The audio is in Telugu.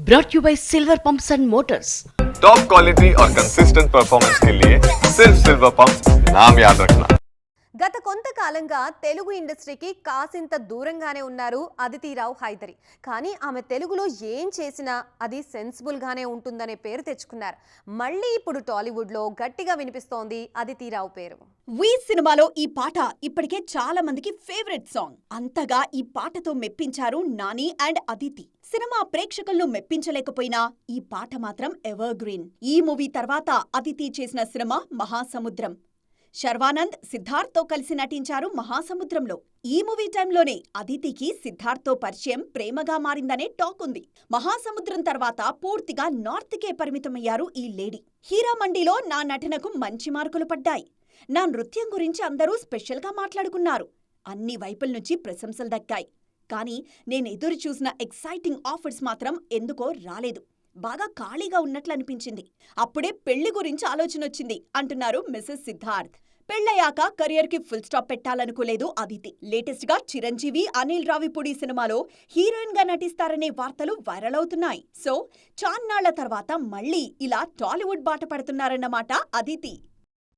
brought you by Silver Pumps and Motors. Top quality और कंसिस्टेंट परफॉर्मेंस के लिए सिर्फ सिल्वर पंप्स नाम याद रखना। గత కొంతకాలంగా తెలుగు ఇండస్ట్రీకి కాసింత దూరంగానే ఉన్నారు అదితి రావు హైదరి. కానీ ఆమె తెలుగులో ఏం చేసినా అది సెన్సిబుల్ గానే ఉంటుందనే పేరు తెచ్చుకున్నారు. మళ్ళీ ఇప్పుడు టాలీవుడ్ లో గట్టిగా వినిపిస్తోంది అదితి రావు పేరు. వి సినిమాలో ఈ పాట ఇప్పటికే చాలా మందికి ఫేవరెట్ సాంగ్. అంతగా ఈ పాటతో మెప్పించారు నాని అండ్ అదితి. సినిమా ప్రేక్షకులను మెప్పించలేకపోయినా ఈ పాట మాత్రం ఎవర్ గ్రీన్. ఈ మూవీ తర్వాత అదితి చేసిన సినిమా మహాసముద్రం. శర్వానంద్ సిద్ధార్థ్తో కలిసి నటించారు మహాసముద్రంలో. ఈ మూవీ టైంలోనే అదితికి సిద్ధార్థ్తో పరిచయం ప్రేమగా మారిందనే టాక్ ఉంది. మహాసముద్రం తర్వాత పూర్తిగా నార్త్కే పరిమితమయ్యారు ఈ లేడీ. హీరామండిలో నా నటనకు మంచి మార్కులు పడ్డాయి. నా నృత్యం గురించి అందరూ స్పెషల్గా మాట్లాడుకున్నారు. అన్ని వైపుల నుంచి ప్రశంసలు దక్కాయి. కానీ నేనెదురు చూసిన ఎక్సైటింగ్ ఆఫర్స్ మాత్రం ఎందుకో రాలేదు. బాగా ఖాళీగా ఉన్నట్లు అనిపించింది. అప్పుడే పెళ్లి గురించి ఆలోచనొచ్చింది అంటున్నారు మిసెస్ సిద్ధార్థ్. పెళ్లయ్యాక కెరియర్కి ఫుల్ స్టాప్ పెట్టాలనుకోలేదు అదితి. లేటెస్ట్ గా చిరంజీవి, అనిల్ రావిపూడి సినిమాలో హీరోయిన్ గా నటిస్తారనే వార్తలు వైరల్ అవుతున్నాయి. సో చాన్నాళ్ల తర్వాత మళ్ళీ ఇలా టాలీవుడ్ బాట పడుతున్నారన్నమాట అదితి.